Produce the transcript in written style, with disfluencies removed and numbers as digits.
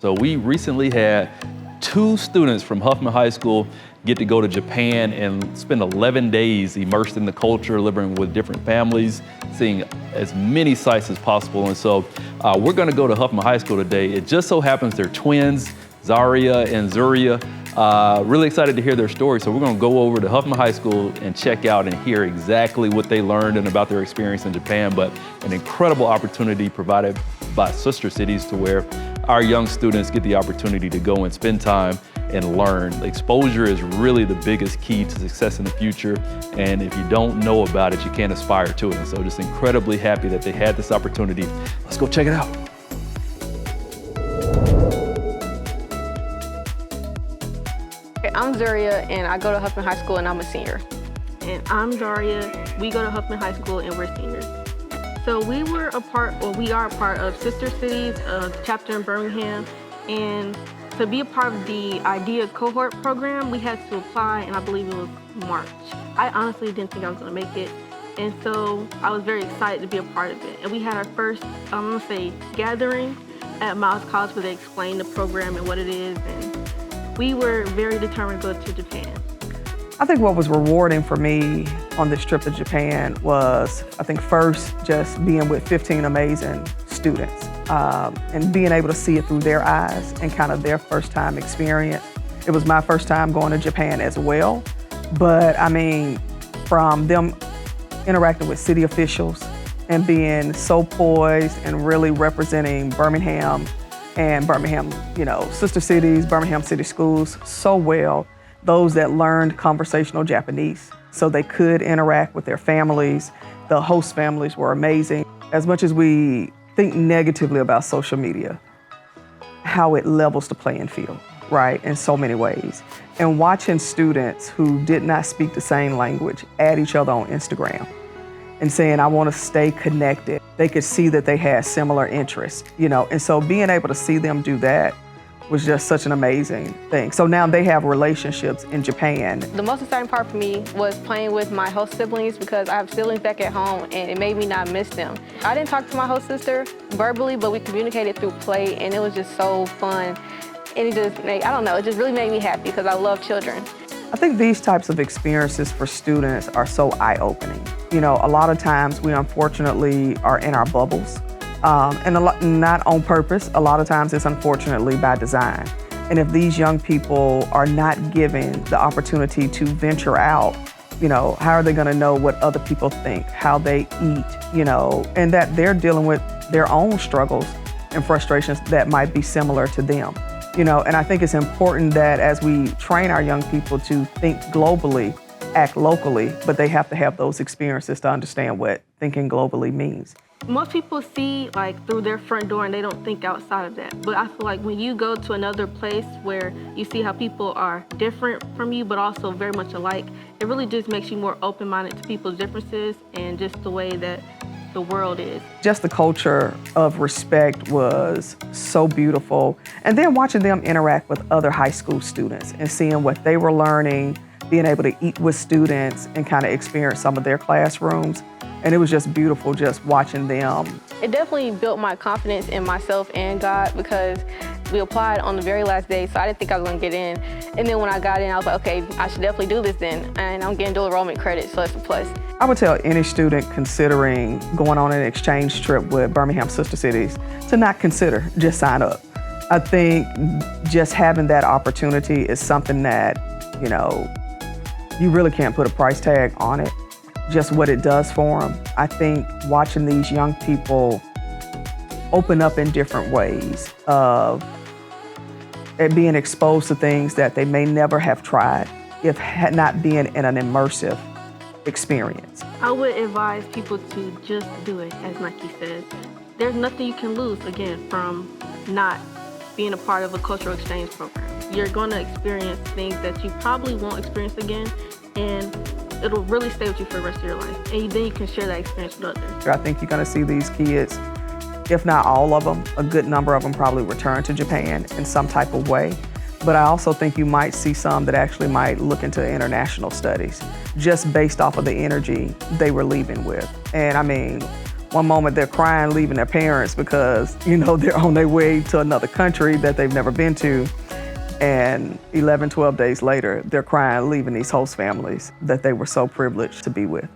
So we recently had 2 students from Huffman High School get to go to Japan and spend 11 days immersed in the culture, living with different families, seeing as many sites as possible. And so we're gonna go to Huffman High School today. It just so happens they're twins, Zuriya and Zariya. Really excited to hear their story. So we're gonna go over to Huffman High School and check out and hear exactly what they learned and about their experience in Japan, but an incredible opportunity provided by Sister Cities to where our young students get the opportunity to go and spend time and learn. Exposure is really the biggest key to success in the future. And if you don't know about it, you can't aspire to it. And so just incredibly happy that they had this opportunity. Let's go check it out. I'm Zuriya and I go to Huffman High School and I'm a senior. And I'm Zariya. We go to Huffman High School and we're seniors. So we are a part of Sister Cities, chapter in Birmingham. And to be a part of the IDEA cohort program, we had to apply, and I believe it was March. I honestly didn't think I was gonna make it. And so I was very excited to be a part of it. And we had our first, gathering at Miles College where they explained the program and what it is. And we were very determined to go to Japan. I think what was rewarding for me on this trip to Japan was, I think first, just being with 15 amazing students and being able to see it through their eyes and kind of their first time experience. It was my first time going to Japan as well, but I mean, from them interacting with city officials and being so poised and really representing Birmingham and Birmingham, Sister Cities, Birmingham City Schools so well. Those that learned conversational Japanese so they could interact with their families. The host families were amazing. As much as we think negatively about social media, how it levels the playing field, right, in so many ways. And watching students who did not speak the same language add each other on Instagram and saying, I want to stay connected. They could see that they had similar interests, and so being able to see them do that was just such an amazing thing. So now they have relationships in Japan. The most exciting part for me was playing with my host siblings because I have siblings back at home and it made me not miss them. I didn't talk to my host sister verbally, but we communicated through play and it was just so fun. And it just it just really made me happy because I love children. I think these types of experiences for students are so eye-opening. A lot of times we unfortunately are in our bubbles. And not on purpose, a lot of times it's unfortunately by design. And if these young people are not given the opportunity to venture out, how are they gonna know what other people think, how they eat, and that they're dealing with their own struggles and frustrations that might be similar to them. And I think it's important that as we train our young people to think globally, act locally, but they have to have those experiences to understand what thinking globally means. Most people see through their front door and they don't think outside of that. But I feel like when you go to another place where you see how people are different from you, but also very much alike, it really just makes you more open-minded to people's differences and just the way that the world is. Just the culture of respect was so beautiful. And then watching them interact with other high school students and seeing what they were learning, being able to eat with students and kind of experience some of their classrooms. And it was just beautiful just watching them. It definitely built my confidence in myself and God because we applied on the very last day, so I didn't think I was gonna get in. And then when I got in, I was like, okay, I should definitely do this then. And I'm getting dual enrollment credit, so it's a plus. I would tell any student considering going on an exchange trip with Birmingham Sister Cities to not consider, just sign up. I think just having that opportunity is something that, you really can't put a price tag on it. Just what it does for them. I think watching these young people open up in different ways of being exposed to things that they may never have tried if not being in an immersive experience. I would advise people to just do it, as Nike says. There's nothing you can lose, again, from not being a part of a cultural exchange program. You're going to experience things that you probably won't experience again, and it'll really stay with you for the rest of your life. And then you can share that experience with others. I think you're gonna see these kids, if not all of them, a good number of them probably return to Japan in some type of way. But I also think you might see some that actually might look into international studies just based off of the energy they were leaving with. And I mean, One moment they're crying leaving their parents because, they're on their way to another country that they've never been to. And 11, 12 days later, they're crying leaving these host families that they were so privileged to be with.